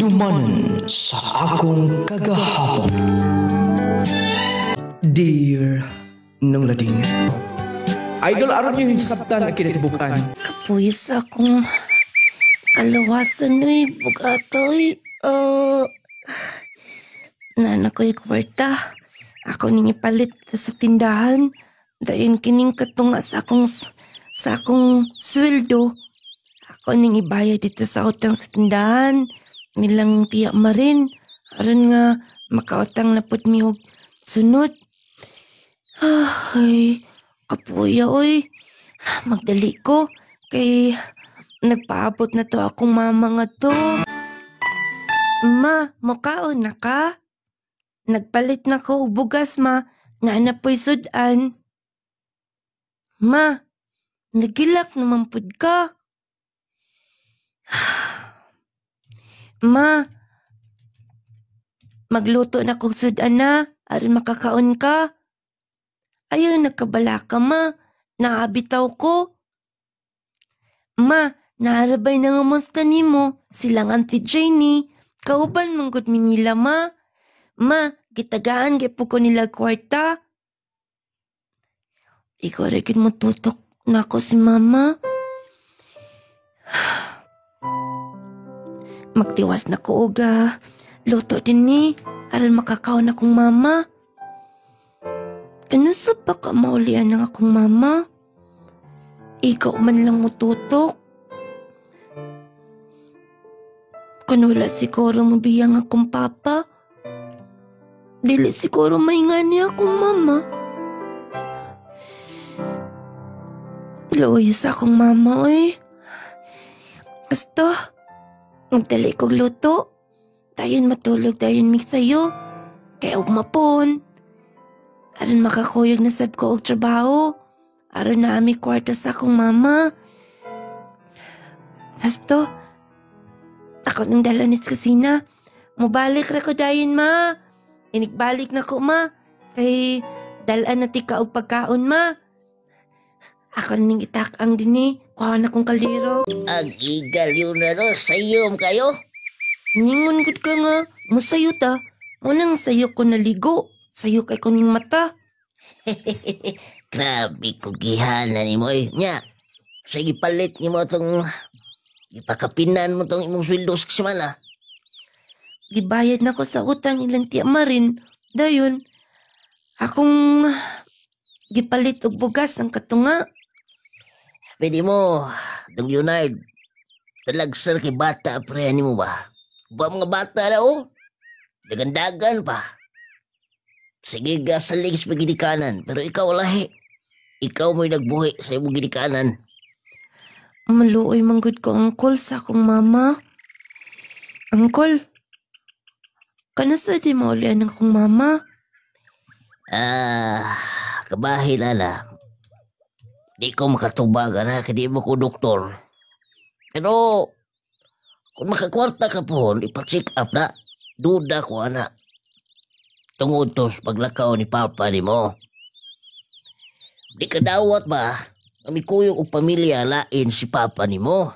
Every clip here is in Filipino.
Hinumduman sa akong kagahapon. Dear nung lading, idol aron niyo hisabtan ang kinatibukan. Kapuyos akong kalawasan noy bugatoy. Nana ko'y kwarta. Ako ning ipalit sa tindahan. Dayon kining katunga sa akong sweldo. Ako ning ibayad dito sa utang sa tindahan. Nilang tiya marin. Aron nga makautang na pud mi og sunod. Ay, kapuya oy. Magdali ko. Kay nagpaabot na to akong mama nga to. Ma, mukaon na ka? Nagpalit na ko og bugas, ma. Naanapoy sudan. Ma, nagilak naman pud ka. Ma, magluto na kong sudan na. Aron makakaon ka. Ayaw nagkabala ka, ma. Naabitaw ko. Ma, naharabay na nga musta ni mo. Silang Auntie Jenny. Kauban manggod mi nila, ma. Ma, gitagaan gipo ko nila kwarta. Ikaw rin mo tutok na ako si mama. Magtiwas na ko oga. Luto din ni. Aral makakaon akong mama. Kanasa pa ka maulian ng akong mama? Ikaw man lang mo tutok. Kung wala siguro mabiyang akong papa, dili siguro maingani akong mama. Loyos akong mama, oy. Gusto, magdali kong luto. Dayon matulog, dayon mix sa'yo. Kaya umapon. Aron makakuyog na sab ko og trabaho. Aron na ami kwarta sa akong mama. Gusto, ako nang dala ni kusina. Mubalik ra ko dayon, ma. Inigbalik na ko, ma. Kay dalaan na tika og pagkaon, ma. Ako ning itak-ang dini. Kuha na kong kaldero. Agigal yun na ro. Sayom kayo? Ningon gud ka nga. Musayo ta. Munang sayo ko naligo. Sayo kay kuning mata. Grabe ko gihanan ni mo eh. Nya, sige palit ni mo itong ipakapinan mo itong imong sweldo sa semana. Gibayad na ko sa utang ilang tiya marin. Dayon, akong gipalit og bugas ng katunga. Pwede mo, Dong Leonard, talagsar kay bata aprehan mo ba? Ba mga bata na oh, dagan-dagan pa. Sige ga sa legs pa ginikanan, pero ikaw lahi. Ikaw mo'y nagbuhi sa imong ginikanan. Maluoy manggod ko angkol sa akong mama. Angkol, kanasa di maulian ng akong mama? Kabahin ala. Di ko makatubagan ha, kaya di mo ko doktor. Pero, kung makakwarta ka po, ipa-check up na, duda ko anak. Tungod to sa paglakaw ni Papa ni mo. Di ka dawat ba? Amikuyong o pamilya lain si Papa ni mo.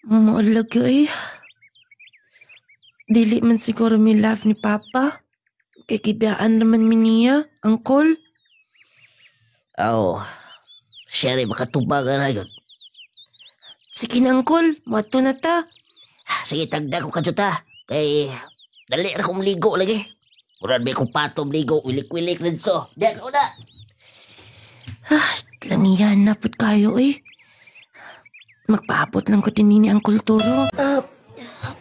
Maulagay. Dili man siguro mi love ni Papa. Kay kibiyaan naman mi niya, angkol. Siya rin makatubagan na yun. Sige na, angkol. Mato na ta. Sige, tagda ko ka ta. Kay, dali na kong ligo lagi. Murad may kong patom ligo, wilik-wilik rin so. Diyan ka na. Langiyan na put kayo eh. Magpaabot lang ko din ni Angkol Toro.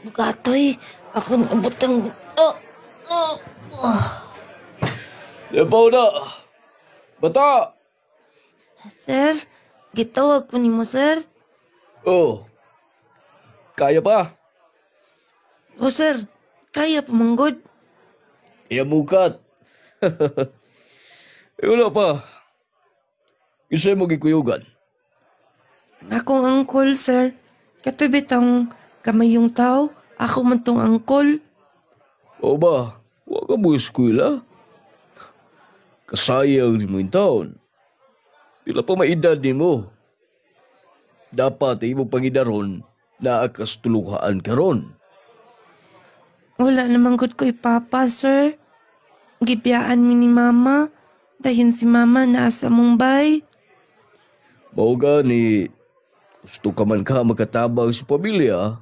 Bugatoy. Ako naabot ang... Lebaw na! Bata! Sir, gitawag ko ni mo, sir. Oh, kaya pa? Sir, kaya pamanggod. Iya mukat. Wala pa. Isa mo gikuyugan. Akong angkol, sir. Katubit ang kamayong tao. Ako man tong angkol. O ba, huwag ka mo eskwela. Kasayang ni mo yung taon. Pila pa maedad ni mo. Dapat ay mo pangidaron na akas tuluhaan karon. Wala namang good ko ipapa, sir. Gibiyaan mi ni mama. Dayon si mama nasa Mumbai. Mao gani, gusto ka man ka magkatabang sa pamilya.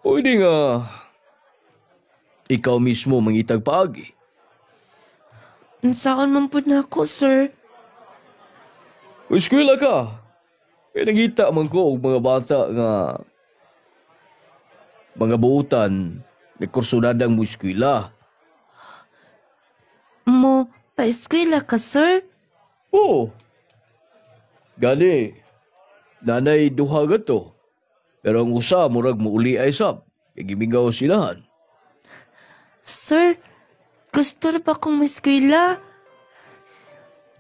Pwede nga, ikaw mismo mangitag paagi. Saan man po na ako, sir? Eskwela ka. Kaya nangita man ko og mga bata nga mga buutan na kursunadang mo eskwela. Mo, pa-eskwela ka, sir? Oo. Gani, nanay duha gato. Pero ang usa, murag muuli ay sab. Kaya gimingaw silahan. Sir, gusto na ba akong eskwela?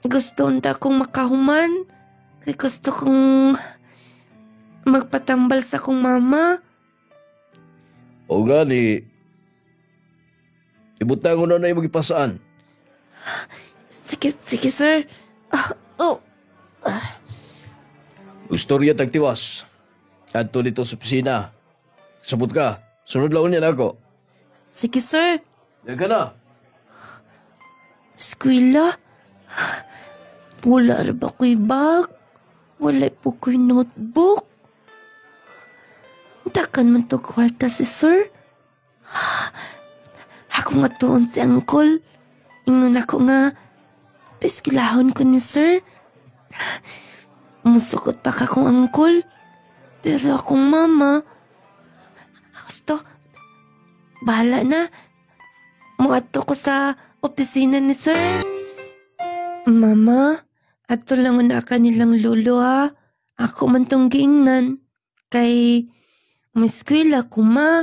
Gusto na akong makahuman. Kaya gusto kong magpatambal sa akong mama. O gani, ibutang ko na yung magipasaan. Sige, sir. Istorya tagtiwas. Adto dito sa opisina. Sabot ka. Sunod laon yan ako. Sige, sir. Yan ka na. Eskwela? Wala rin ba ko'y bag? Wala po ko'y notebook? Takan man to kwarta si sir? Ako nga tuon si uncle. Ingon ako nga, peskilahon ko ni sir. Musukot pa ka kong uncle. Pero akong mama, gusto, bahala na. Muadto ko sa opisina ni sir. Mama, ato lang na kanilang lolo ha. Ako man tong giingnan. Kay, miskwila ko ma.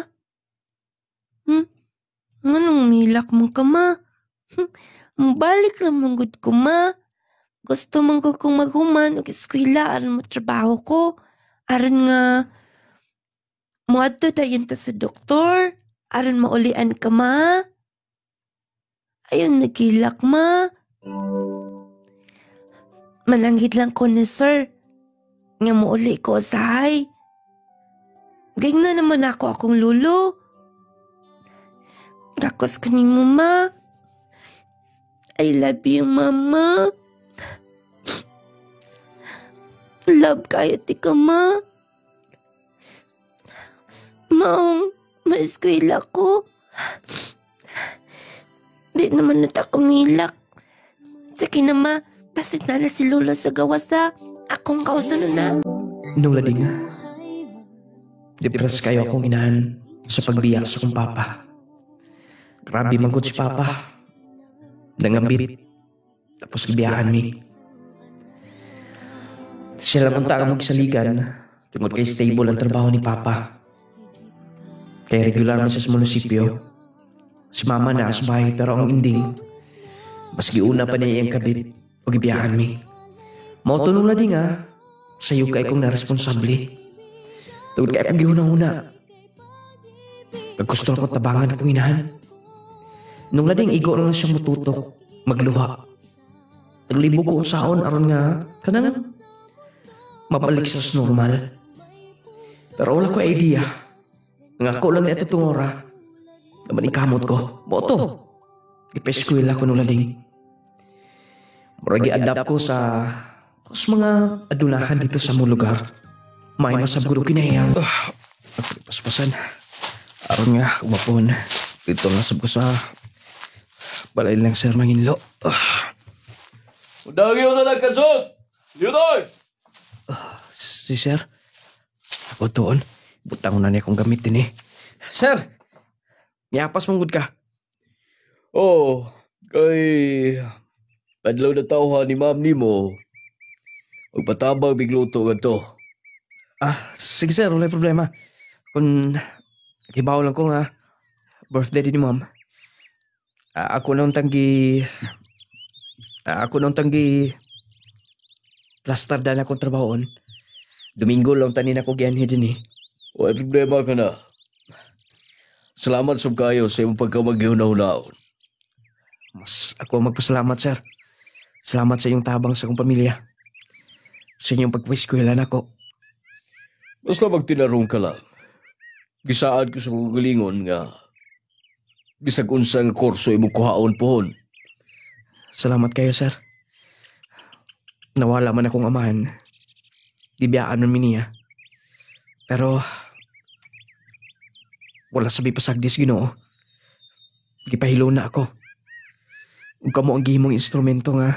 Nganong milak mo ka ma? Mubalik lang manggod ko ma. Gusto manggod kong maghuman o eskwela aron mo trabaho ko. Aron nga, muadto dayon ta sa doktor. Aron maulian ka ma. Ayun nagilak ma. Mananghid lang ko ni sir. Nga mauli ko usahay. Gayng na naman ako akong lulo. Rakos ka ni mo ma. I love you mama. Love kayo ti ka ma. Maong, maeskwela ko. Di naman nata kumilak. Sige na ma, pasit na si Lolo sa gawas ha. Akong kausunod na. Nung lading, depress kayo akong inahan sa pagbiyak sa kong papa. Grabe manggod si papa. Nangabit. Tapos gibiyahan mi. Siya lang ang taang magsaligan tungod kay stable ang trabaho ni papa. Kaya regular man siya sa munisipyo. Si mama na sa bahay pero ang ending, mas giuna pa niya iyang kabit o gibiyahan mi. Mautunong na din nga, sa'yo kay kong naresponsable. Tungod kay akong gihuna-huna. Paggusto akong tabangan akong inahan. Nung lading igo lang siyang mututok, magluha. Naglibog ko ang saon aron nga, kanang mabalik sa normal. Pero wala ko idea. Nga ako lang na ito tungora. Naman ikamot ko. Boto. Ipeskwela ko nung lading. Murag i-adapt ko sa mga adunahan dito sa mong lugar. May masabguro kinayang. Paspasan. Aron nga, umapon. Dito nga sab ko sa balay lang sir manginlo. Udagyo na nagkadsot! Liutoy! Si sir? Ako doon. Butang na niya kong gamitin eh. Sir! Niyapas mong good ka. Oh, kay... Adlaw na tawhan ni ma'am ni mo. Magpatabang bigluto ka to. Sige sir, wala problema. Kung nakibaw lang ko nga, birthday din ni ma'am. Ako nung tanggi plaster na akong trabahoon. Domingo lang tanin ako gianhi din eh. Wala problema ka na. Salamat sub kayo sa iyong pagkamaghihunaw-hunaon. Mas ako magpasalamat sir. Salamat sa iyong tabang sa akong pamilya. Sa inyong pagpaeskwela na ko. Basta magtinarong ka lang. Gisaad ko sa mga galingon nga Bisag unsa nga kurso imong kuhaon pohon. Salamat kayo, sir. Nawala man akong amahan. Gibiyaan man niya. Pero, wala sabi pasagdis, Ginoo. Gipahilo na ako. Ug kamo ang gihimong instrumento nga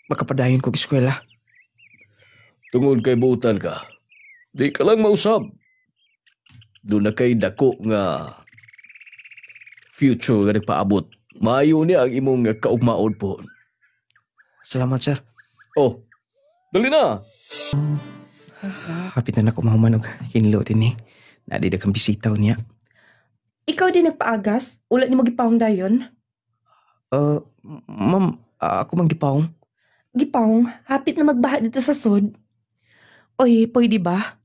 makapadayon ko eskwela. Tungod kay buutan ka, di ka lang mausab. Doon na kay dako nga future nga nagpaabot. Maayo ni ang imong kaugmaon pohon. Salamat, sir. Oh, dali na. Hapit na ako mahuman og hinlo din eh. Nadi kang bisitaw niya. Ikaw din nagpaagas? Ulat ni mo gipawong dayon? Ma'am, ako mang gipawong. Gipawong, hapit na magbaha dito sa sud. Oy, pwede ba?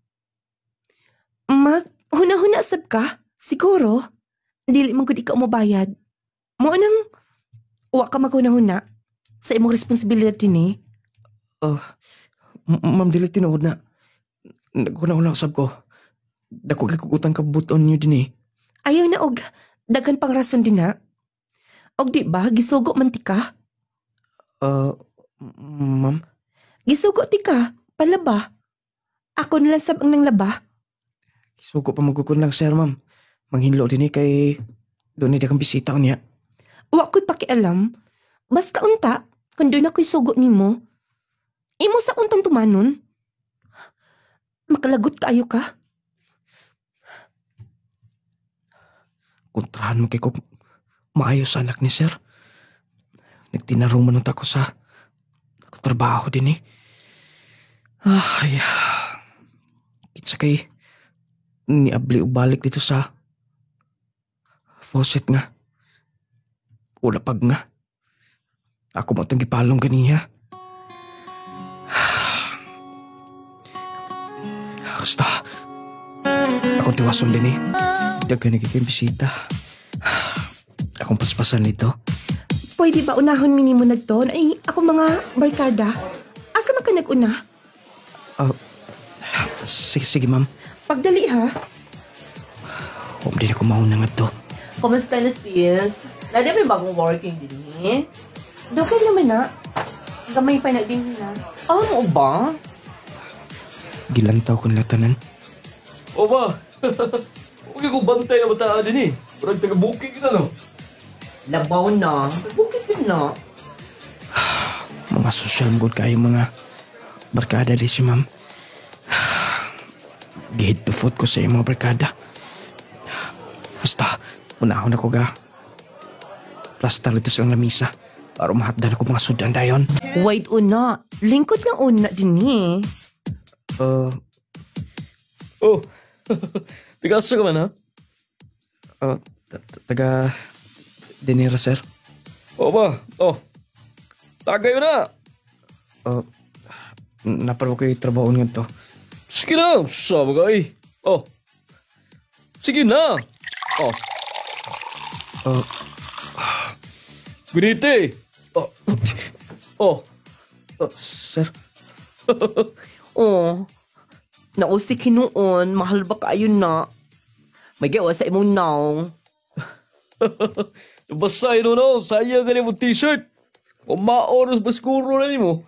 Huna-huna sab ka? Siguro? Dili man gud ikaw mabayad. Mo nang wa ka maghuna-huna sa imong responsibilidad din eh. Ma'am, dili tinuod na. Naghuna-huna sab ko. Dako kay kukutang kabuton niyo din eh. Ayaw na og daghan pang rason din na. Og di ba gisugo man ti ka? Ma'am, Gisugo ti ka, palaba. Ako na lang sab ang nanglaba. suko pa magkukun lang, sir, ma'am. Manghinlo din eh kay doon kang bisitaw niya. Wa ko'y pakialam. Basta unta, kung doon ako'y sugo nimo. Imo sa untang tumanon. Makalagot kaayo ka. Kontrahan mo kay kog maayo sa anak ni sir. Nagtinarong man ako sa trabaho din eh. Ay, kitsa kay niabli og balik dito sa faucet nga. Wala pag nga. Ako mo itong gipalong ganiya. Basta, akong tiwason din eh. Daghan nagkikimbisita. Akong paspasan nito. Pwede ba unahon minimo na to? Ay, ako mga barkada. Asa man ka nag-una? Sige, ma'am. Pagdali ha. Huwag din ako mauna nga to. Kumusta na sis? Lada may bagong working din eh. Dugay naman na. Gamay pa na din na. Mo ba? Gilantaw ko nila tanan. O ba? Huwag ko bantay na bataan din eh. Parang taga-booking ka no? Labaw na. Bukit din na. Mga social good kayo mga barkada di si ma'am. Gihid to foot ko sa mga barkada. Basta, unahon ako ga. Plastar dito silang lamisa. Para mahatdan ako mga sudan dayon. Wait una. Lingkod lang una din eh. Oh, tiga-asa ka man ha? Taga Denira, sir. O ba? Oh, tagay na. Naparo ko yung trabaho nga to. Sige na, sabi ka eh. Oh, sige na. Oh, gunite. Oh, Sir, Oh. Nausik hinuon. Mahal ba kayo na? May gawa sa imong naong. basta yun no, sayang ka mo t-shirt. Umaoras ba siguro na mo?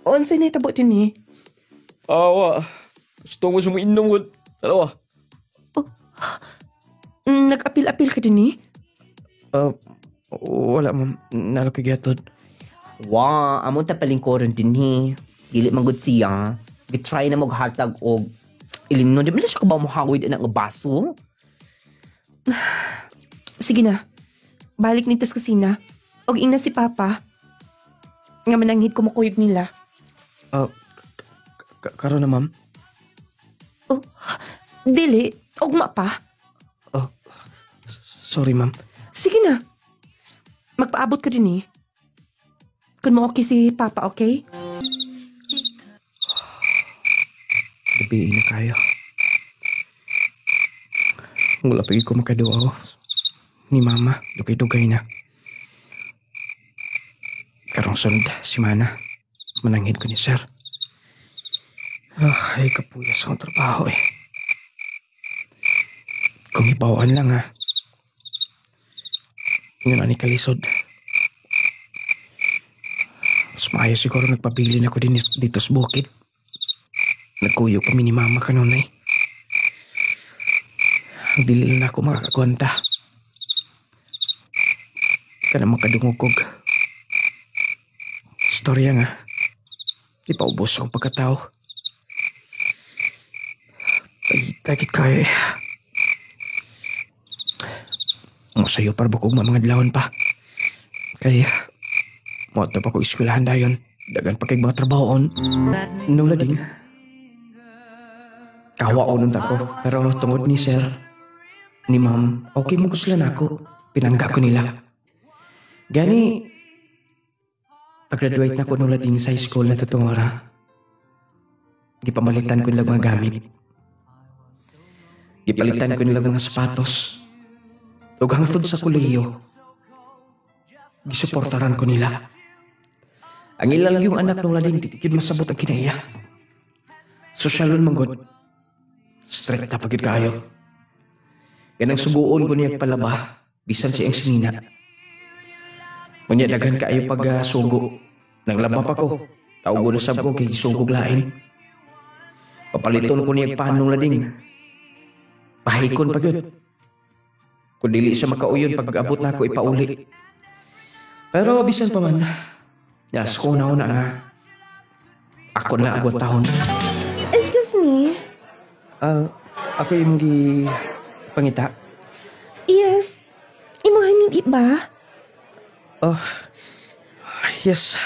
Onsa na itabo din eh. Awa, gusto mo siya mo inom ko. Dalawa. Nag-apil-apil ka din eh. wala ma'am. Nalakigayatod. Wow, amon ta palingkoron din eh. Dili manggod siya. Gitry na maghatag og ilimnon. Di ba siya ka ba mohawid na nga baso? Sige na. Balik nito sa kusina. Og ina si Papa. Nga mananghid kumukuyog nila. Karon na ma'am. Dili. Ugma pa. Sorry ma'am. Sige na. Magpaabot ka din eh. Kung mo okay si Papa, okay? Gabi na kayo. Wala pa ko makaduaw. Ni mama, dugay-dugay na. Karong sunod, si Mana. Mananghid ko ni sir. Ay, kapuyas akong trabaho eh. Kung ipawaan lang ha. Yun na ni Kalisod. Mas maayos siguro nagpabilin ako din dito sa bukid. Nagkuyo pa ni mama kanunay. Ang dili na ako makakagwanta. Ka na makadungukog. Istorya nga. Ipaubos akong pagkatao. Pagit kayo eh. Masayo para bakog mga dilawan pa. Kaya, moto pa ko eskwelahan dayon. Dagan pa kay mga trabahoon. Nula din. Kawa ko nun ako. Pero tungod ni sir, ni ma'am, okay mo sila na ako. Pinangga ko nila. Gani, pag-graduate na ko nula din sa high school na tutong ora. Gipamalitan ko nila mga gamit. Gipalitan ko nila mga sapatos. Ug hangtod sa kolehiyo, gisuportaran ko nila. Ang ilang yung anak nung lading tikid masabot ang kinaiya. Sosyalon manggod. Straight na pagid kayo. Ganang subuon ko niya palaba, bisan siyang sinina. Kunya daghan kaayo pag sugo. Nang laba pa ko, tawgo na sab ko kay sugog lain. Papaliton ko niya paanong lading. Pahikon pagod. Kung dili siya makauyon pag abot na ako ipauli. Pero bisan pa man, yas ko na nga. Ako na agwat tahon. Excuse me? Ako yung pangita. Yes. Imuhang hindi ba? Oh, yes.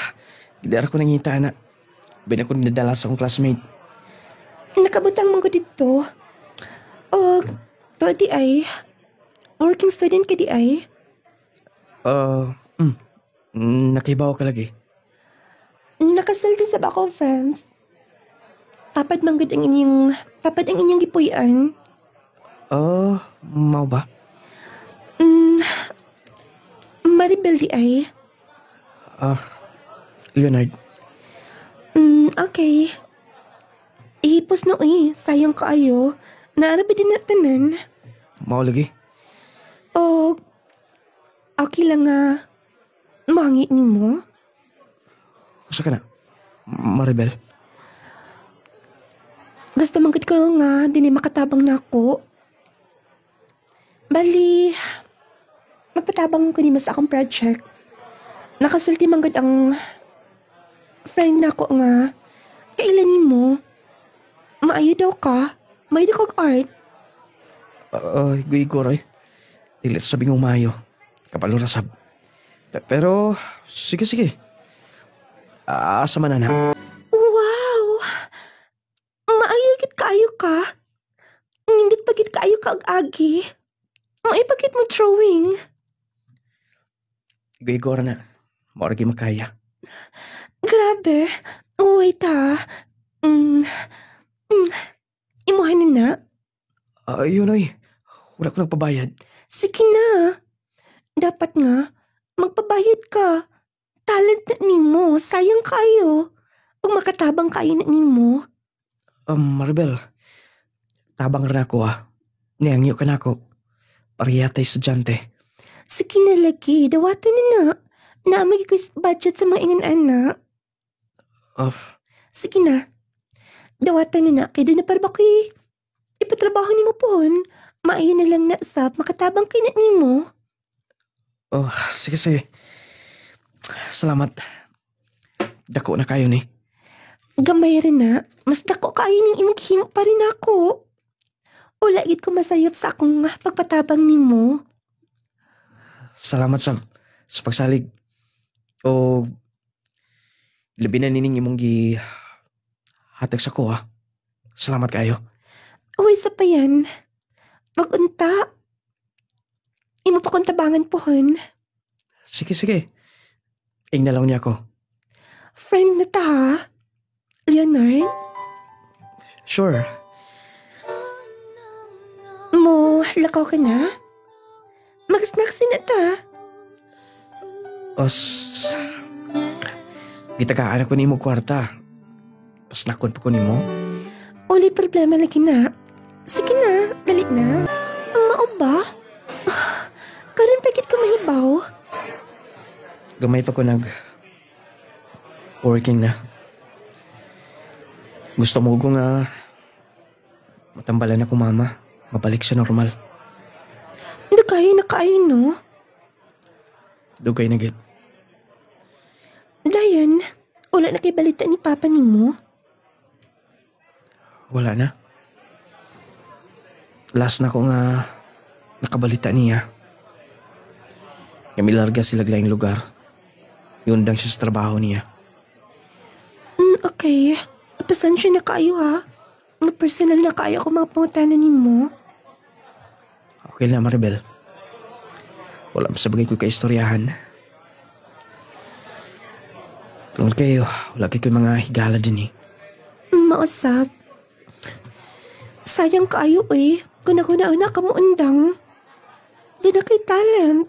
Gidara ko nangita na. Bin ako ninadala sa akong classmate. Nakabutang mong ko dito. O, to di ay... Working student ka di ay? Nakibaw ka lagi. Nakasal din sa bakong friends. Tapad manggod ang inyong gipuyan. Mau ba? Maribel di ay? Leonard. Okay. Ihipos na sayang kaayo. Naarabi din na tanan. Mau lagi? O, okay lang nga. Mangit ni mo? Kusa ka na? Maribel? Gusto manggod ko nga, di makatabang na ako. Bali, magpatabang ko ni mas akong project. Nakasulti manggod ang friend na ko nga. Kailan mo? Maayo daw ka? May di kog art. Guy-goray. Dili sabi ng umayo. Kapalo rasab. Pero, sige. Asa man na. Wow! Maayagit kaayo ka. Nindit pagit kaayo ka ag-agi. Maipagit mo drawing. Guy-gora na. Maoragi makaya. Grabe. Wait ha. Imuhan na. Yun ay. Wala ko nagpabayad. Sige na. Dapat nga, magpabayad ka. Talent na nimo, sayang kayo. Kung makatabang kayo na nimo. Maribel, tabang rin ako Niyangyo ka na ako. Pariyatay estudyante. Sige na lagi, dawatan na. Naamag ko budget sa mga ingan anak. Sige na. Dawatan na kaya doon na para ba ko ipatrabaho ni mo pohon. Maayo na lang na sap, makatabang kayo na nimo. Sige. Salamat. Dako na kayo ni. Gamay rin na, mas dako kayo ning imong himo pa rin ako. Wala gid ko masayop sa akong pagpatabang nimo. Salamat sa pagsalig. O labi na nining imong hatag sa ko Salamat kayo. Uy, sa pa yan. Magunta. Imo pa kong tabangan pohon. Sige. Ignalaw niya ako. Friend na ta ha? Leonard? Sure. Mo, lakaw ka na? Mag-snacks na ta. Gitagaan ako ni mo kwarta. Pasnakon pa ko ni mo. Uli problema lagi na. Sige na, dali na. Mao ba? Karon pagit ka mahibaw. Gamay pa ko working na. Gusto mo ko nga matambalan ako mama. Mabalik sa normal. Hindi kayo na kayo, no? Dugay na gid. Dayan, wala na kay balita ni Papa nimo. Wala na. Last na ko nga nakabalita niya. Kami larga sila laing lugar. Yundang siya sa trabaho niya. Okay. Pasensya na kayo, ha? Nga personal na kayo ako mga pangutanan nimo. Okay na, Maribel. Wala masabagay ko kaistoryahan. Tungkol kayo, wala kayo mga higala din eh. Mausap. Sayang kayo eh. Kung ako na ka mo undang. Di na kay talent.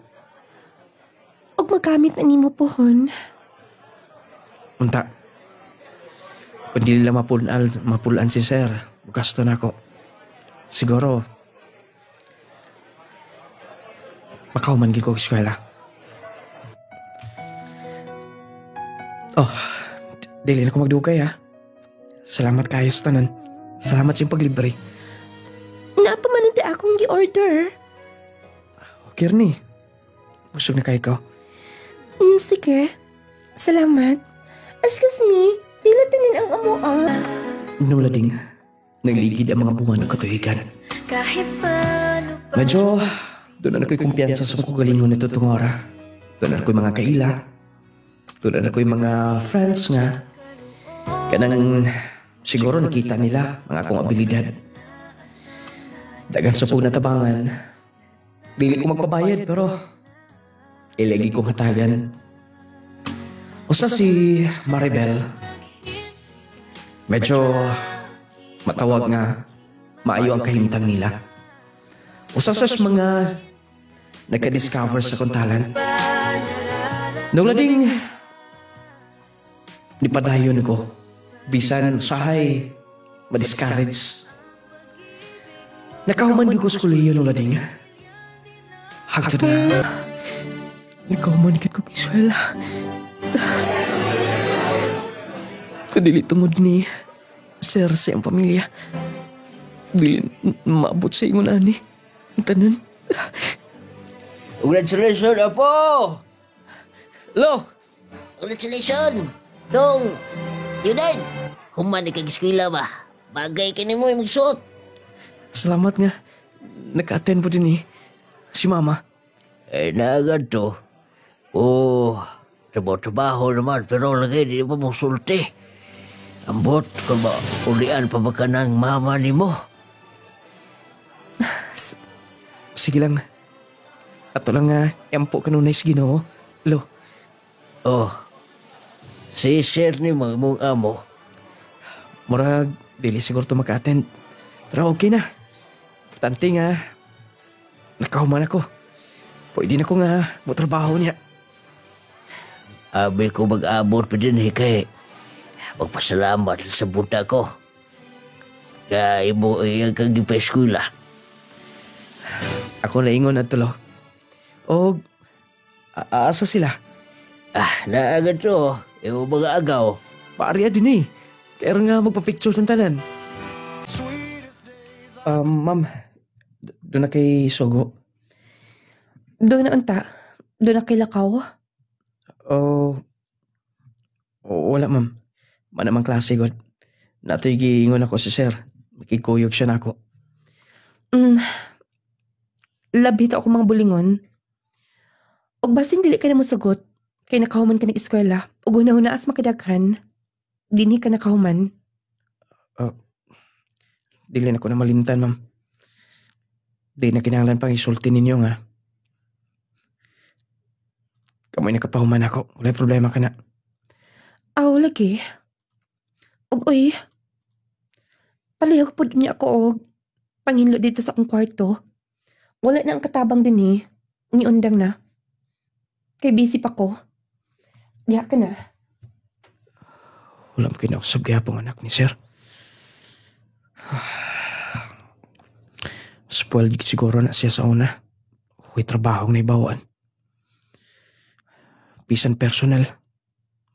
Og magamit na nimo pohon. Unta. Kung di nila mapulaan si Sir, bukas to na ako. Siguro, makauman gid ko sa eskwela. Oh, dili na ko magdugay ha. Salamat kayo sa tanan. Salamat sa iyong paglibre. Napaman na akong gi-order. Okay ni. Busog na kayo ko. Sige. Salamat. Excuse me. Pila tanin ang amoa. Nulading, nagligid ang mga buwan ng katuigan. Medyo, doon na ako'y kumpiyansa sa kagalingon nito itong ora. Doon na ako'y mga kaila. Doon na ako'y mga friends nga. Kanang siguro nakita nila mga akong abilidad. Dagan sa natabangan. Dili ko magpabayad pero ilagi kong hatagan. Usa si Maribel. Medyo matawag nga maayo ang kahimtang nila. Usa sa mga nagka-discover sa kong talent. Nulading nipadayon ko. Bisan usahay ma-discourage. Nakahuman ko sa kuliyo nulading. Hagtod na. Nakahuman ko kiswela. Kadili tungod ni Sir sa iyang pamilya. Dili maabot sa ingon ani. Ang tanan. Congratulations, Apo! Hello! Congratulations! Dong! Yunad! Human ni kag-eskwela ba? Bagay ka ni mo yung magsuot. Salamat nga. Naka-attend po din si Mama. Eh, naagad to. Oh, trabaho naman, pero lagi di pa mo sulti. Ambot ko ba, ulian pa ba ka ng mama ni mo? Sige lang. Ato lang nga, yampo kanunay sa Ginoo. Lo, Oh, si Sir ni mo, mong amo. murag, dili siguro to maka-attend. Pero okay na. Tante nga, nakahuman ako. Pwede na ko nga trabaho niya. Abi ko mag-abot pa din kay magpasalamat sa buta ko. Kaya mo iyang kang gipa-eskwela. Ako naingon at tulo. O, asa sila? Ah, naagad to. Yung mga agaw. Paariya din Kaya nga magpa-picture ng tanan. Ma'am, doon na kay Sogo. Doon na unta. Doon na kay Lakaw. Oh, wala ma'am. Manamang klase god. Nato'y giingon ako si Sir. Makikuyog siya na ako. Labit ako mga bulingon. Og basin dili ka na mo sugot. Kay nakahuman ka ng eskwela. Og una-una as makidaghan. Dini ka nakahuman. Dili na ko na malimtan, ma'am. Di na kinahanglan pang isulti ninyo nga. Kamoy nakapahuman ako. Wala problema ka na. Aw, lagi. Og uy. Palihog po niya ako og panginlo dito sa akong kwarto. Wala na ang katabang din Ni undang na. Kay busy pa ko. Diya ka na. Wala mo kinausap gaya pong anak ni Sir. Mas Spoiled siguro na siya sa una. Ako'y trabaho na ibawaan. Bisan personal.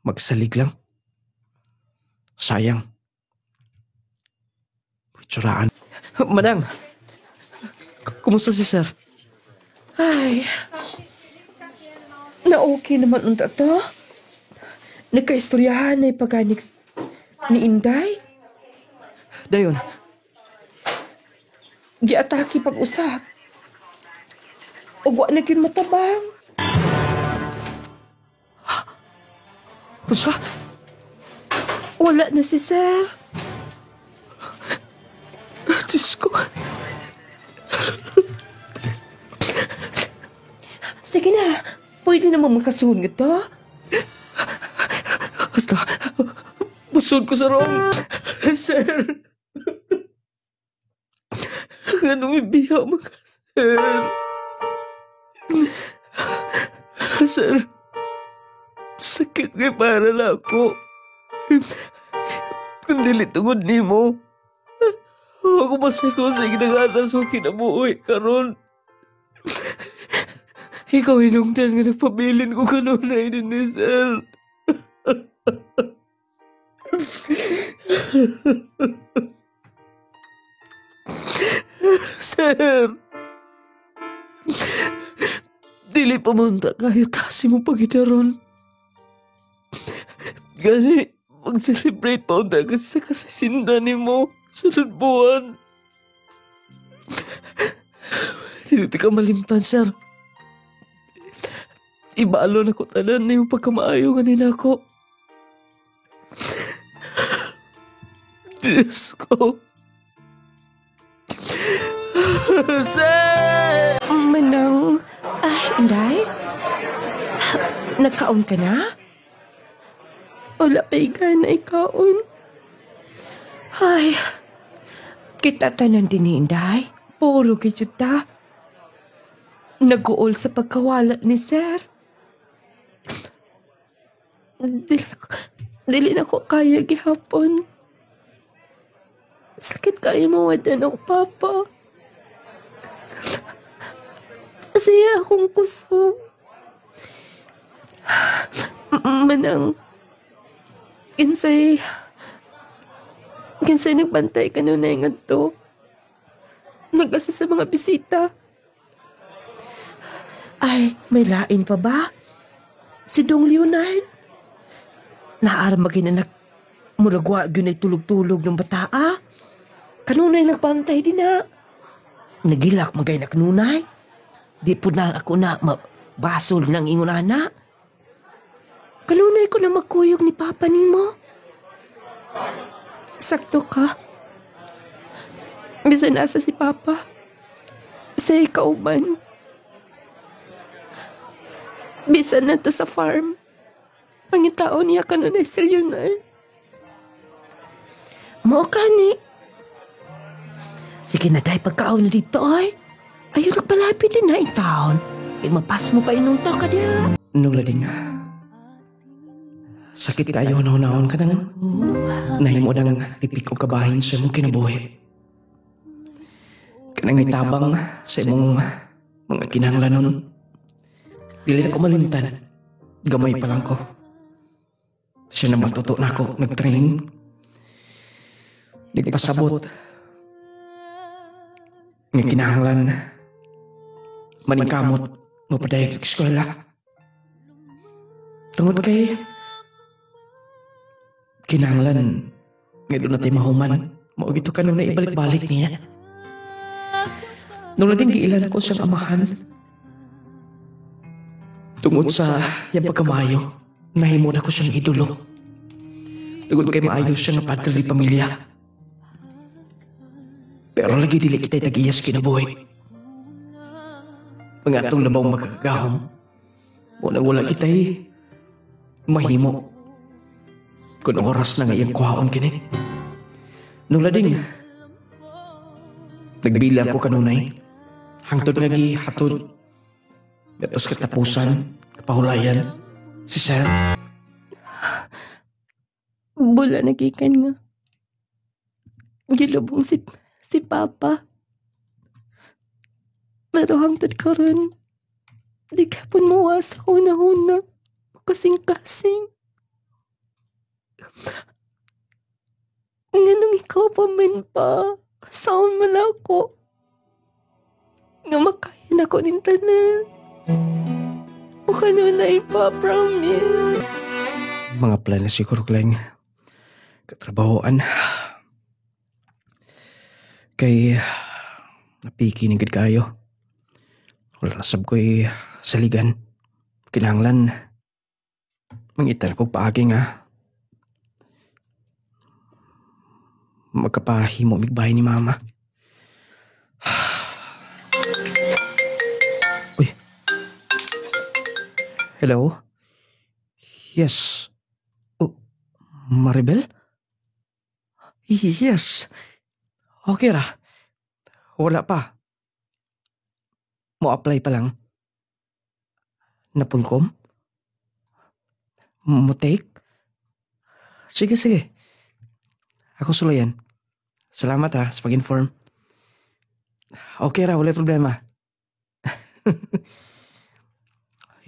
Magsalig lang. Sayang. Tsuraan. Manang! Kumusta si sir? Ay, na-okay naman unta to. Nagkaistoryahan na ipaganik ni Inday. Dayon. Giatake pag-usap. Ug wa na gyud matabang. Usa? Wala na si Sir. Diyos ko. Sige na, pwede naman makasungit to. Basta, busod ko sa rong. Sir. Anong ibiya mo ka, sir? Sir, sakit nga para na ako. Kung dili tungod ni mo, ako masiro sa ginagatas mo kinabuhi karon. Ikaw hinungdan nga nagpabilin ko kanunay din ni sir. Sir, dili pamunta kayo tasi mo pagitaron. Gani, mag-celebrate pa unta kasi sa kasisinda ni mo. Sunod buwan. Dito ka malimtan, sir. Ibalo na ko tanan na yung pagkamaayo ganin ako. Diyos ko. Sir! Manang, Inday? Nagkaon ka na? Wala pa na ikaon. Ay, kita tanan din ni Inday. Puro gijud ta. Nag-uol sa pagkawala ni Sir. Dili na ko kaya gihapon. Sakit kaya mawadan ako, Papa. Siya akong kusog. Manang, kinsay nagbantay ka nun na yung to. Nag-asa sa mga bisita. Ay, may lain pa ba? Si Dong Leonard? Naaramagin na muragwa yun ay tulog-tulog ng bataa. Kanunay nagbantay din na. Nagilak magay na kanunay. Di po na ako na basol ng ingunana. Kanunay ko na magkuyog ni Papa nimo. Sakto ka. Bisan nasa si Papa. Sa ikaw man. Bisan na to sa farm. Pangitaon niya kanunay si Leonard. Mo ka ni. Sige na tayo pagkaon na dito ay. Ayun nagpalapit din na itaon. Kaya mapas mo pa inong to ka diya. Nung lading, sakit kayo naon ka nang nahimo nang tipik o kabahin sa imong kinabuhi. Kanang itabang sa imong mga kinahanglanon. Dili na ko malimtan. Gamay pa lang ko. Siya na matuto na ako nag-train. Nagpasabot. Nga kinahanglan. Maningkamot. Nga padayag sa eskwela. Tungod kay kinahanglan. Nga doon natin mahuman. Maugito ka nung naibalik-balik niya. Nung nating giilan ko siyang amahan. Tungod sa yung pagkamayo, nahimo na ko siyang idolo. Tungod kay maayos siya nga padre di pamilya. Pero lagi dili kita'y tag-iyas kinabuhi. Mga atong labaw magkagahom. Wala kita'y mahimo. Kung oras na nga iyang kuhaon kini. Nung lading, nagbilang ko kanunay. Hangtod nga gihatod. Gatos katapusan, kapahulayan, si Sir. Bula nagikan nga. Gilubong si Papa. Pero hangtod karon, di ka po muwa sa una-una. Kasing-kasing. Nganong ikaw pa man pa, saan man ako. Nga makaya na ko din tanan. O kanuna ipa-promise. Mga plan na siguro lang katrabahoan. Kay napiki ng kayo. Wala sab ko'y saligan. Kinahanglan mangitan ko paagi nga. Magkapahimo migbahay ni mama. Uy. Hello? Yes. Oh, Maribel? Yes. Okay ra. Wala pa. Mo apply pa lang. Napulkom? Mo take? Sige, sige. Ako sulayan. Salamat ha sa pag-inform. Okay ra, wala problema.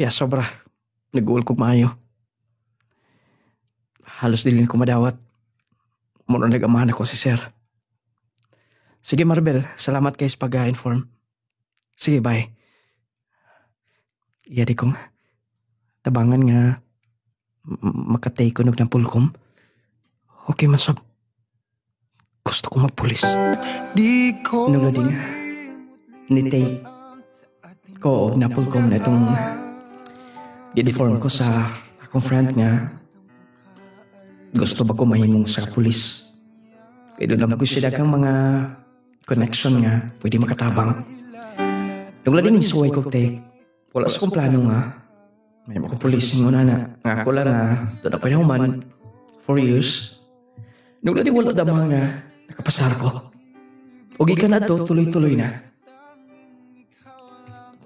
Yeah, sobra. Nag-uul ko maayo. Halos dilin ko madawat. Muna nag-amahan ako si Sir. Sige Maribel, salamat kayo sa pag-inform. Sige, bye. Iyadi kong tabangan nga makatay ko ng pulkom. Okay man sab. Gusto ko magpulis. Nung lading nitay ko og napulkom na itong inform ko sa akong friend nga gusto ba ko mahimong sa pulis. Kaya doon lang ko siya dagang mga connection nga pwede makatabang. Nung lading isuway ko take, wala sa kong plano nga may akong pulis yung una na nga ako lang nga doon ako na human 4 years. Nung lading wala damang nga nakapasar ko. O gikan na to, tuloy-tuloy na.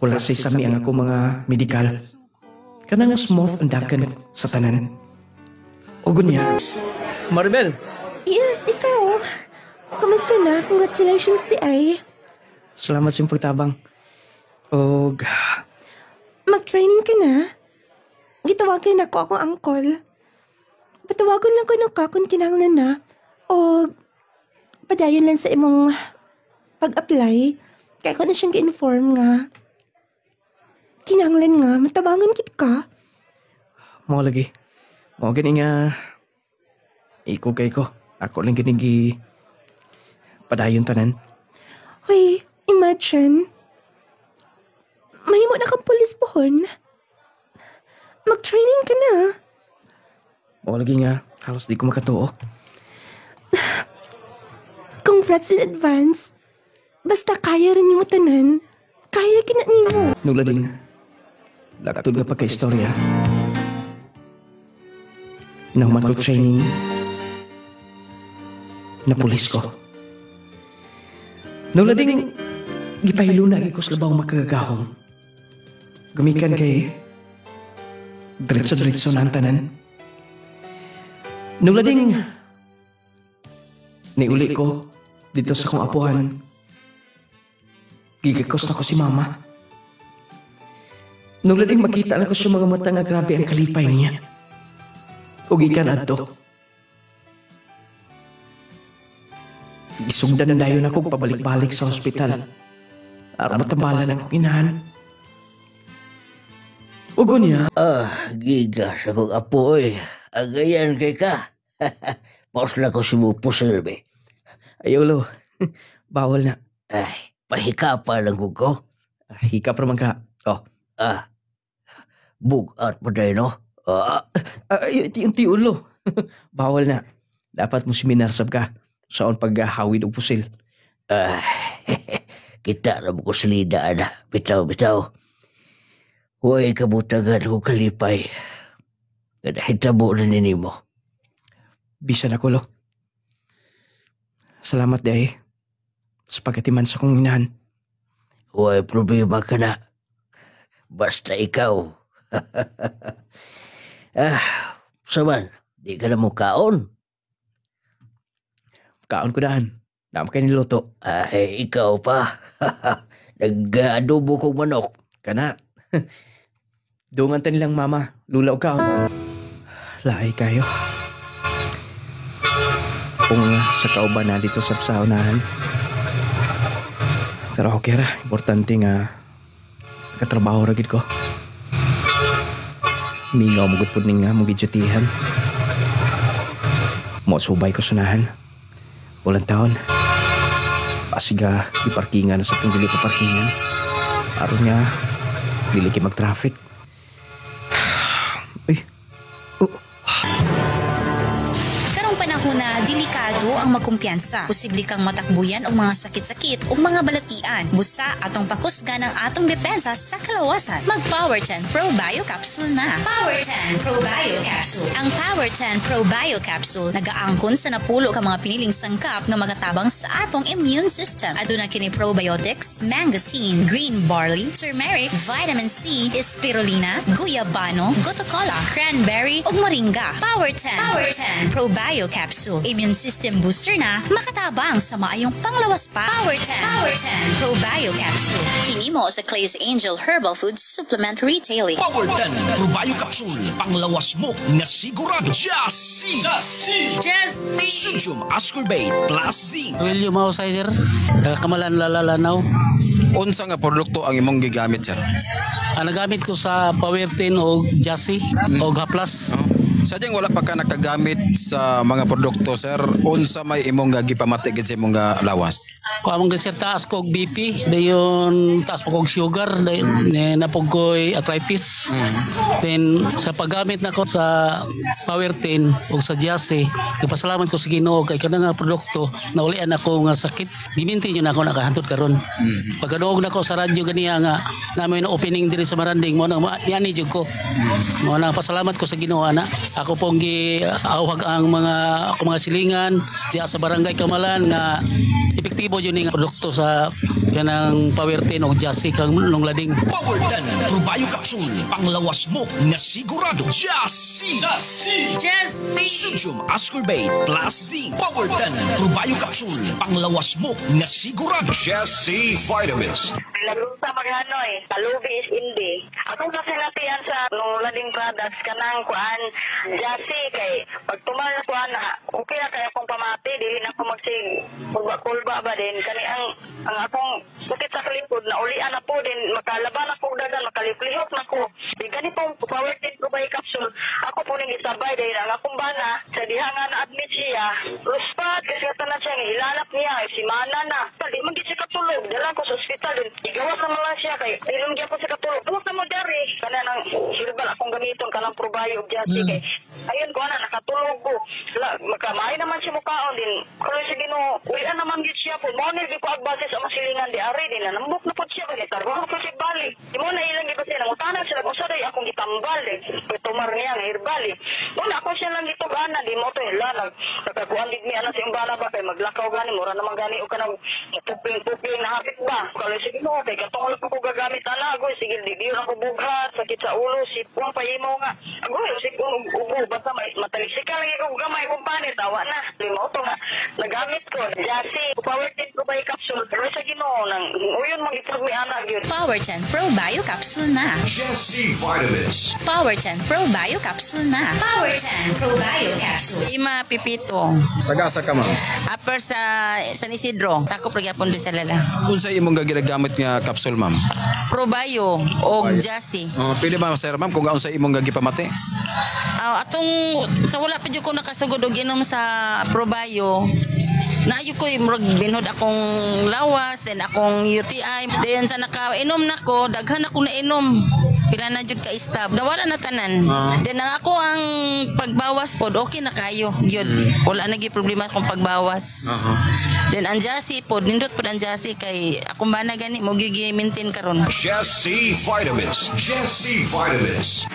Wala sa isami ang ako mga medical. Kanang smooth ang dagan sa tanan. O gunya. Maribel! Yes, ikaw. Kamusta na? Congratulations, di ay. Salamat sa iyong pagtabang. O... Mag-training ka na? Gitawagan ako akong angkol. Patawagan lang ko na ka kung kinahanglan na. O... Padayon lang sa imong pag-apply. Kaya ko na siyang ga-inform nga. Kinahanglan nga, matabangan kit ka. Mga lagi. Mga gani nga... Iko kay ko. Ako lang ganigi... Padayon tanan. Hoy, imagine. Mahimo na kang pulis pohon. Mag-training ka na. Mga lagi nga. Halos di ko makatuo. Congrats in advance. Basta kaya rin mo tanan. Kaya kinani mo. Nung lading... Laktod ka pagka-istorya. Nahuman ko training... Na pulis ko. Nung lading... Gipahilo na ko sa labaw makagagahong. Gumikan kay... Diretso-diretso na ang tanan. Nung lading... Niuli ko dito sa kong apuhan. Gigakos na ko si mama. Nung lading makita na ko siya mga mata nga grabe ang kalipay niya. Ugikan adto. Isugdan na dayon ako pabalik-balik sa ospital. Para matambalan ang kong inahan. Ugo niya. Gigas akong apoy. Agayan kay ka. Paus na ko si mo pusil, be. Ayaw lo. Bawal na. Ay, pahikapa lang ko. Hika pa man ka. Oh. Bugat pa tayo, no? Yung tiulo. Bawal na. Dapat mo siminarsab ka. Saan paghahawid o pusil. Kita na mo ko salida, ana. Bitaw, bitaw. Huwag kabutagan ko kalipay. Hitabo na nini mo. Bisan ako, lo. Salamat, day. Sa pagkatiman sa kong inahan. Huwag problema ka na. Basta ikaw. Saman, di ka na mo kaon. Kaon ko daan. Dama kayo niluto. Ay, ikaw pa. Nag-adobo kong manok. Kana. Dungan ta nilang mama. Lulaw ka. Lahi kayo. Kung sa kauban na dito sa saunahan. Pero okay ra. Importante nga nakatrabaho ra gid ko. Mingaw mo gud pud ning nga mong gidyutihan. Mo subay ko sunahan. Walang taon. Pasiga di parkingan sa itong dili pa parkingan. Aron nga dili kay mag-traffic. Uy. Karong panahon na delikado ang magkumpiyansa. Posible kang matakbuyan og mga sakit-sakit o mga balatian. Busa atong pakusgan ang atong depensa sa kalawasan. Mag Power 10 Pro Bio Capsule na. Power 10 Pro Bio Capsule. Ang Power 10 Pro Bio Capsule nagaangkon sa napulo ka mga piniling sangkap nga magatabang sa atong immune system. Aduna kini probiotics, mangosteen, green barley, turmeric, vitamin C, spirulina, guyabano, gotocola, cranberry ug moringa. Power 10 Pro Bio Capsule. Immune system booster na makatabang sa maayong panglawas pa. Power 10 Pro Bio Capsule. Hinimo sa Clay's Angel Herbal Food Supplement Retailing. Power 10 Pro Bio Capsule. Panglawas mo na sigurado. Just C. Sodium ascorbate plus zinc. William Outsider, kamalan lalalanaw. Unsa nga produkto ang imong gigamit, sir? Ang nagamit ko sa Power 10 o Jassy o Haplas. Sadyang wala pa ka nakagamit sa mga produkto, sir. Unsa may imong gipamati gid sa imong lawas? Kung among sir taas ko og BP, dayon taas po kog sugar, dayon napog ko'y arthritis. Then sa paggamit nako sa Power 10 o sa Jassy, nagpasalamat ko sa Ginoo kay kana nga produkto naulian ako nga sakit. Giminti niyo na ako nakahantod karon. Pagkaduog nako sa radyo ganiya nga namin na opening diri sa Maranding mo nang yani jud ko. Mo na pasalamat ko sa Ginoo ana. Ako pong giawhag ang mga silingan diya sa barangay Kamalan nga epektibo yun nga produkto sa kanang Power 10 o Jassy kang lunglading. Power 10 Pro Bio Capsule. Panglawas mo na sigurado. Just C. Sodium ascorbate plus zinc. Power 10 Pro Bio Capsule. Panglawas mo na sigurado. Just C Vitamins. Nagrusa maghanoy, palubi is hindi. Ako kasi natiyan sa lading products kanang kuan Jassy kay pag tumal na kuan na okay na kaya akong pamati dili na ako magsig kulba ba din kani ang akong sakit sa kalikod na ulian na po din makalaban ako dagan makaliplihok na ko. Di gani pong Power 10 Pro Bio Capsule ako po ning isabay dahil ang akong bana sa diha nga na-admit siya luspad kasi tanan siya hilalap niya si mana na di man gid siya katulog dala ko sa ospital din igawas na lang siya kay ilong gyapon sa katulog tuwa sa mo dari kana nang herbal akong gamiton kanang Pro Bio ug Jassy kay ayun ko na nakatulog ko makamay naman siya mukaon din kuno sa Ginoo ulian naman gid siya po mo ni ko agbase sa masilingan di ari din nambok na po siya kay tarbaho ko siya balik di mo na ilang gid siya nangutanan sila kung sa day akong gitambal tumar niya nga herbal wala ako siya lang gito gana di mo to hilalag nakakuan gid mi ana sa imbana ba kay maglakaw gani mura naman gani o kanang puping na hapit ba kalo sige mo kay katong ko gagamit ana agoy sige di ako bughat sakit sa ulo sipon pa imo nga agoy sipon ubo basta matalisikal lagi ko gamay kung panit tawa na limo to nga nagamit ko Jassy Power 10 Pro Bio Capsule pero sa Ginoo nang uyon magitug mi ana gyud Power 10 Pro Bio Capsule na. Just C Vitamins. Power 10 Pro Bio Capsule na. Power 10 Pro Bio Capsule. Ima Pipito. Taga-asa ka, ma'am? Upper sa San Isidro. Sakop ragyapon do sa lala. Unsa imong ginagamit nga capsule, ma'am? Pro Bio o Jassy. Pwede ba, sir, ma'am, kung unsa imong gipamati? Atong sa wala pa jud ko nakasugod og inom sa Pro Bio. Naayo ko murag binhod akong lawas, then akong UTI. Then sa nakainom nako, daghan ako na inom. Pila na jud ka istab. Nawala na tanan. Then ang ako ang pagbawas pod okay na kayo. Gyud. Wala na gyud problema akong pagbawas. Then ang Jassy pod nindot pod ang Jassy kay akong bana gani mo gyud maintain karon. Just C Vitamins. Just C Vitamins.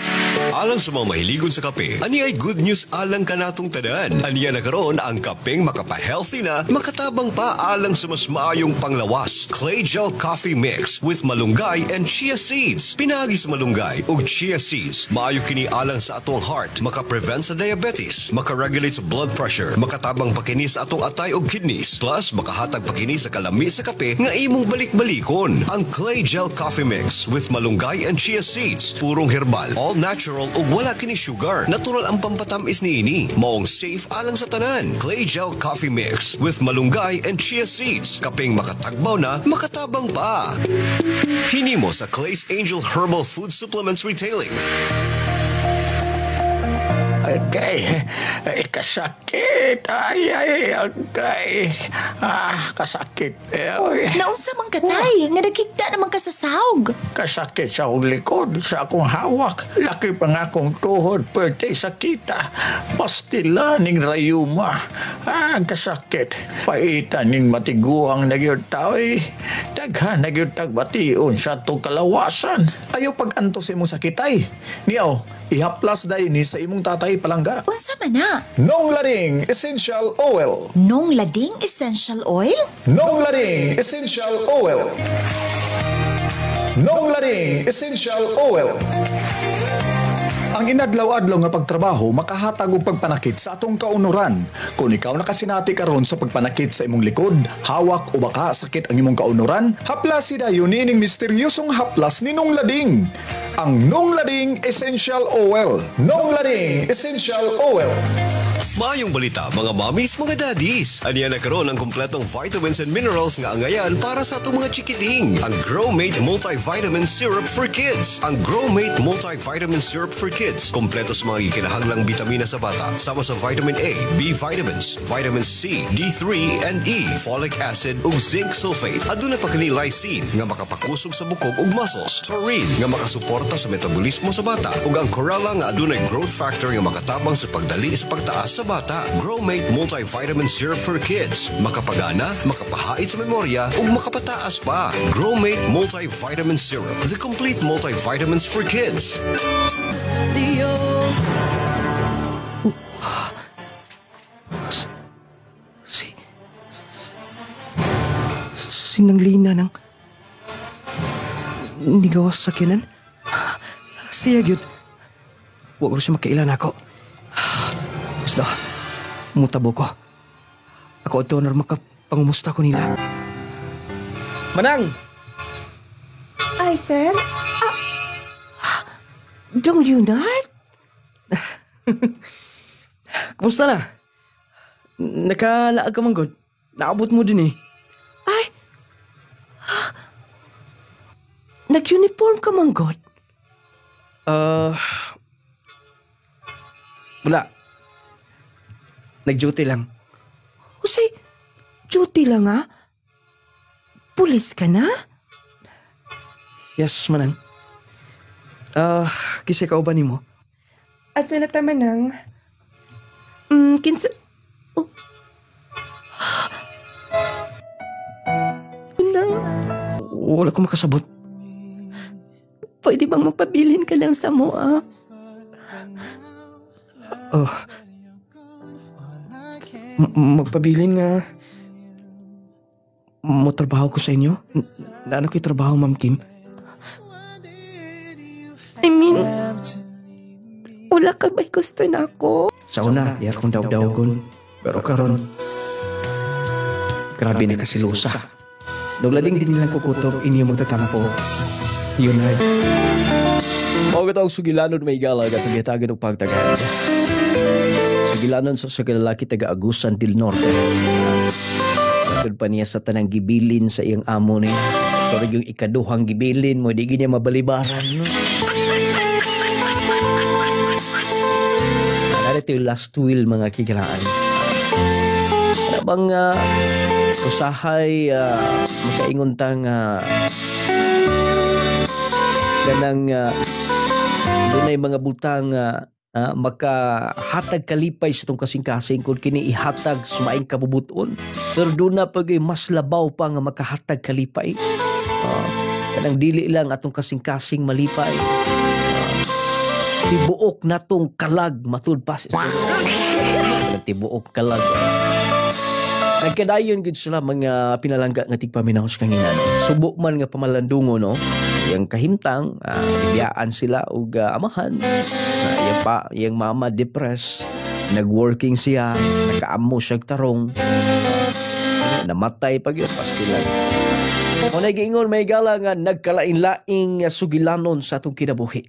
Alang sa mga mahiligon sa kape, ani ay good news alang kanatong tanan. Aniya na karon ang kapeng makapa-healthy na, makatabang pa alang sa mas maayong panglawas. Clay Gel Coffee Mix with malunggay and chia seeds. Pinagi sa malunggay ug chia seeds, maayo kini alang sa atong heart, maka-prevent sa diabetes, maka-regulate sa blood pressure, makatabang pa kini sa atong atay ug kidneys, plus makahatag pa kini sa kalami sa kape nga imong balik-balikon. Ang Clay Gel Coffee Mix with malunggay and chia seeds, purong herbal, all natural ug wala kini sugar. Natural ang pampatamis niini, maong safe alang sa tanan. Clay Gel Coffee Mix with malunggay and chia seeds, kapeng makatagbaw na, makatabang pa. Hinimo sa Clay's Angel Herbal Food Supplements Retailing. Agay, kasakit. Ay, agay. Kasakit. Naunsa man katay, nga nakikita naman ka sa sahog. Kasakit sa akong likod, sa akong hawak. Laki pa nga akong tuhod, pwede sakita. Pastila ning rayuma. Kasakit. Paitan ning matiguang nagyod tao'y. Daghan nagyod tagbation sa itong kalawasan. Ayaw pag-antos imong sakitay. Niyaw, ihaplas dahi ni sa imong tatay palangga. Unsa man na? Nong Lading Essential Oil. Nong Lading Essential Oil? Nong Lading Essential Oil. Nong Lading Essential Oil. Ang inadlaw-adlaw nga pagtrabaho makahatag og pagpanakit sa atong kaunuran. Kung ikaw nakasinati karon sa pagpanakit sa imong likod, hawak o baka sakit ang imong kaunuran, haplas dayon nining misteryosong haplas ni Nong Lading. Ang Nong Lading Essential Oil. Nong Lading Essential Oil. Maayong balita mga mommies, mga daddies. Aniya na karon ang kumpletong vitamins and minerals nga angayan para sa atong mga chikiting. Ang Growmate Multivitamin Syrup for Kids. Ang Growmate Multivitamin Syrup for Kids. Kompleto sa mga gikinahanglang bitamina sa bata. Sama sa vitamin A, B vitamins, vitamin C, D3 and E, folic acid ug zinc sulfate. Aduna pa kini lysine nga makapakusog sa bukog ug muscles. Taurine nga makasuporta sa metabolismo sa bata. Ug ang chlorella nga adunay growth factor nga makatabang sa pagdali sa pagtaas sa bata. Growmate Multivitamin Syrup for Kids. Makapagana, makapahait sa memorya, ug makapataas pa. Growmate Multivitamin Syrup. The complete multivitamins for kids. Sinanglina ng nigawas sa kinan. Siya gyud. Huwag ko siya makailan ako. Basta, mutabo ko. Ako ito na makapangumusta ko nila. Manang! Ay, sir? Dong Leonard? Kumusta na? Nakalaag ka man, God. Naabot mo din eh. Ay! Nag-uniform ka man, God? Wala. Nag-duty lang. Kasi, duty lang ha? Pulis ka na? Yes, Manang. Kisa ka ba ni mo? At sa natamanang, kinsa... Oh. Manang. Wala ko makasabot. Pwede bang magpabilin ka lang sa mo, ah? Magpabilin nga mo trabaho ko sa inyo? Ano kayo trabaho, Ma'am Kim? I mean, wala ka ba'y gusto na ako? Sa una, yar kong daw-dawgon. Pero karon, grabe na kasilusa. Nung lading din nilang kukutob, inyo magtatampo. Yun ay. Mga katawag sugilanon may galag at tagatagan ng pagtagan. Sugilanon sa sugilalaki taga-Agusan del Norte. Matod pa niya sa tanang gibilin sa iyang amo niya. Pero yung ikaduhang gibilin mo, di niya mabalibaran. No? Ano ito yung last will mga kikilaan? Ano bang usahay makaingon tang ganang dunay mga butang makahatag kalipay sa itong kasing-kasing kung kini ihatag sumaing kabubuton. Pero doon na pag mas labaw pa nga makahatag kalipay. Kanang dili lang atong kasing-kasing malipay. tibuok na tong kalag matud pa tibuok kalag. Nagkadayon gid sila mga pinalangga nga tigpaminahos kanginan. Subo man nga pamalandungo no. Yang kahimtang biyaan sila og amahan. Yang mama depressed, nagworking siya, nakaamo siya tarong. Namatay pag yun pastilan. Kung nag-iingon may gala nga nagkalain-laing sugilanon sa atong kinabuhi.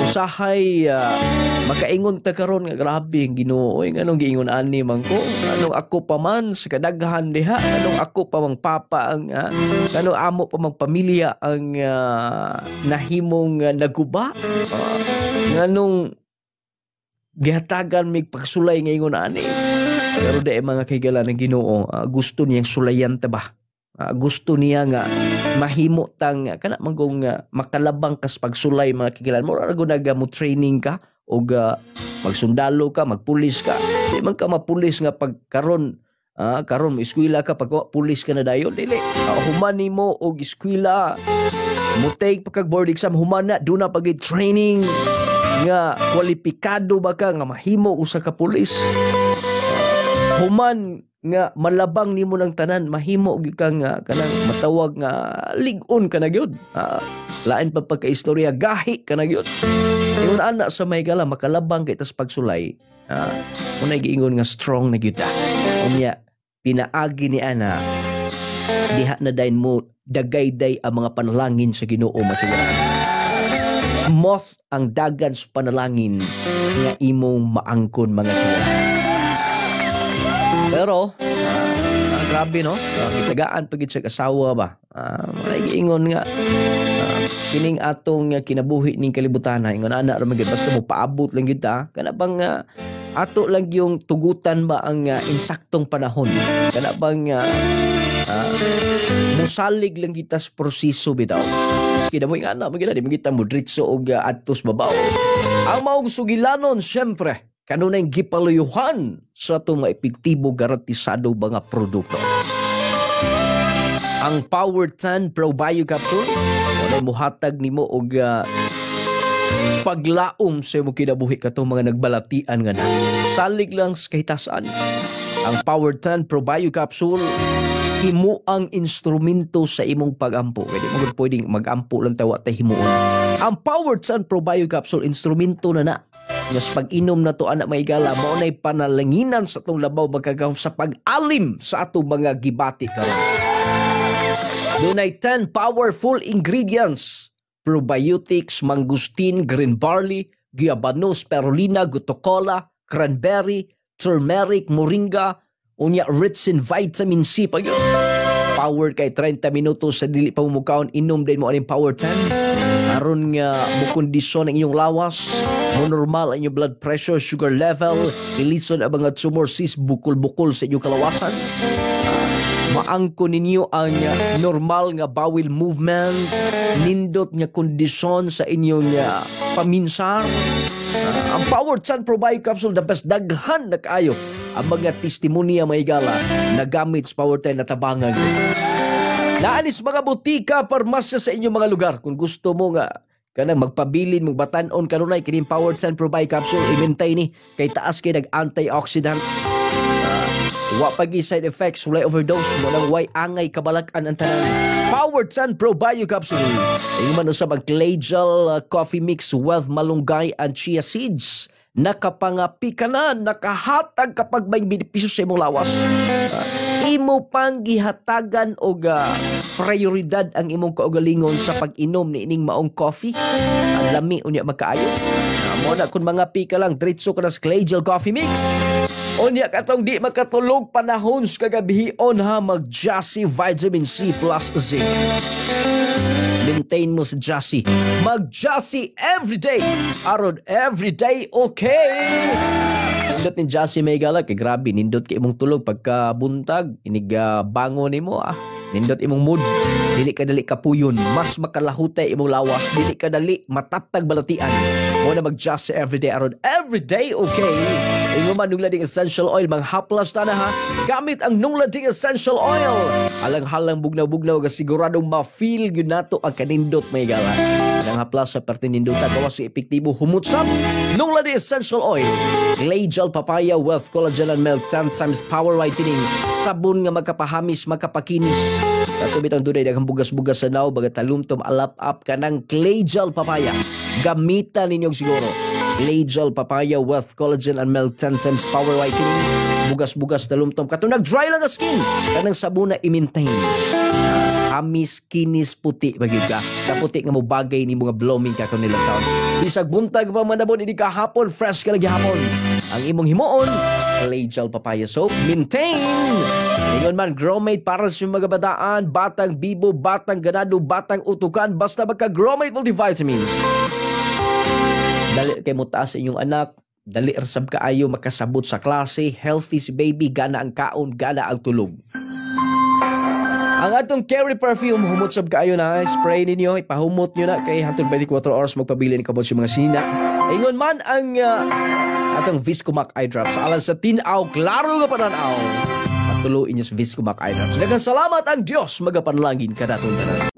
Usahay makaingon ta karon nga grabe ang Ginoo. Oy nganong giingon ani man ko? Anong ako pa man sa kadaghan diha? Anong ako pa mang papa ang anong amo pa mang pamilya ang nahimong naguba? Nganong gihatagan mig pagsulay nga ingon ani? Pero di mga kaigala ng Ginoo, gusto niyang sulayan ta ba? Gusto niya nga mahimo tang kana magong makalabang kas pagsulay mga kigilan mo ra mo training ka o magsundalo ka, magpulis ka. Di man ka mapulis nga pagkaron karon mo eskwela ka pag pulis ka na dayon dili. Human nimo og eskwela mo take pagka board exam human na do na pag training nga kwalipikado ba ka nga mahimo usa ka pulis. Human nga malabang nimo ng tanan mahimo gyud ka nga kanang matawag nga lig-on ka na gyud. Lain pa pagkaistorya gahi ka na gyud. Ingon ana sa may gala makalabang kay tas pagsulay. Unay giingon nga strong na gyud ta. Unya pinaagi ni ana diha na dayon mo dagayday ang mga panalangin sa Ginoo matugaran. Smooth ang dagan sa panalangin nga imong maangkon mga kilalan. Pero, grabe no? Kitagaan pagit sa kasawa ba? Ingon nga, kining atong kinabuhi ning kalibutan ingon ana ra magid basta mo paabot lang gid ta. Kana bang ato lang yung tugutan ba ang insaktong panahon? Kana bang musalig lang kita sa proseso bitaw. Maski na mo nga na magid di magita mo diretso og adtos babaw. Ang maong sugilanon syempre kanunay gipaluyuhan sa itong maepektibo garantisado mga produkto. Ang Power 10 Pro Bio Capsule wala muhatag nimo og paglaom sa imong kinabuhi katong mga nagbalatian nga na. Salig lang sa kahitasan. Ang Power 10 Pro Bio Capsule himo ang instrumento sa imong pagampo. Kaya di mo pwedeng magampo lang tawa tay himuon. Ang Power 10 Pro Bio Capsule instrumento na Mas pag-inom na to anak maigala mao nay panalanginan sa atong labaw magkagahom sa pag-alim sa atong mga gibati karon. Dunay 10 powerful ingredients: probiotics, mangustin, green barley, guayabano, spirulina, gutocola, cranberry, turmeric, moringa, unya rich in vitamin C pag yun. Power kay 30 minutos sa dili pa mo mukaon inom din mo aning Power 10 aron nga mo kondisyon ang inyong lawas, mo normal ang inyong blood pressure, sugar level, ilison ang mga tumor cyst bukol-bukol sa inyong kalawasan. Maangko ninyo ang normal nga bowel movement, nindot nga kondisyon sa inyong paminsar. Ang Power 10 Pro Bio Capsule dapat daghan na kaayo ang mga testimonya maigala na gamit sa Power 10 na tabangan. Naanis mga butika, parmasya sa inyong mga lugar. Kung gusto mo nga kanang magpabilin, magbatan-on kanunay kining Power 10 Pro Bio Capsule, i-maintain ni kay taas kay nag-antioxidant. Wa pagi side effects, wala overdose, walang way angay kabalakan ang tanan. Power 10 Pro Bio Capsule. Ingman usab ang Claygel coffee mix with malunggay and chia seeds. Nakapangapikanan, nakahatag kapag may benepisyo sa imong lawas. Imo pang gihatagan og prioridad ang imong kaugalingon sa pag-inom ni ining maong coffee. Ang lami unya magkaayo. Mo na kun mga pika lang diretso ka na sa Claygel coffee mix. Unya katong di makatulog panahon sa kagabihon ha, mag-Jassy Vitamin C plus Zinc. Maintain mo sa Jassy. Mag-Jassy everyday. Aron everyday okay. Nindot ni Jassy may gala kay grabe nindot kay imong tulog pagkabuntag inig bangon nimo nindot imong mood, dili ka dali kapuyon, mas makalahutay imong lawas, dili ka dali mataptag balatian. Mo na mag-just everyday aron everyday okay. Ingon man nung lading essential oil mga haplas na ha. Gamit ang nung lading essential oil. Alang-halang bugnaw-bugnaw ga siguradong ma-feel gyud nato ang kanindot may gala. Ang haplas sa parte ninduta gawas sa epektibo humutsam nung lading essential oil. Clay gel papaya wealth collagen and milk 10 times power whitening. Sabon nga magkapahamis magkapakinis. Katubit ang dunay daghang bugas-bugas sa naw baga talumtom alap-up ka ng clay gel papaya. Gamitan ninyo siguro. Clay gel papaya wealth collagen and milk 10 times power whitening. Bugas-bugas talumtom katong nag-dry lang ang skin. Kanang sabon na i-maintain. Hamis, kinis, puti bagay ka. Kaputi nga mo bagay ni mga blooming ka kung nilang taon. Isag buntag pa manabon, hindi ka hapon, fresh ka lagi hapon. Ang imong himuon, clay gel papaya soap, maintain! Ingon man, Gromate para sa mga bataan, batang bibo, batang ganado, batang utukan, basta magka Gromate multivitamins. Dali kay mo taas sa inyong anak, dali rasab kaayo makasabot sa klase, healthy si baby, gana ang kaon, gana ang tulog. Ang atong Kerry perfume, humutsab kaayo na, spray ninyo, ipahumot nyo na, kay hantod 24 hours magpabili ni kabot sa mga sina. Ingon man ang atong Viscomac eye drops, alang sa tinaw, klaro nga pananaw. Patuloy inyo sa Viscomac eye drops. Daghang salamat ang Diyos, magapanlangin ka natong tanan.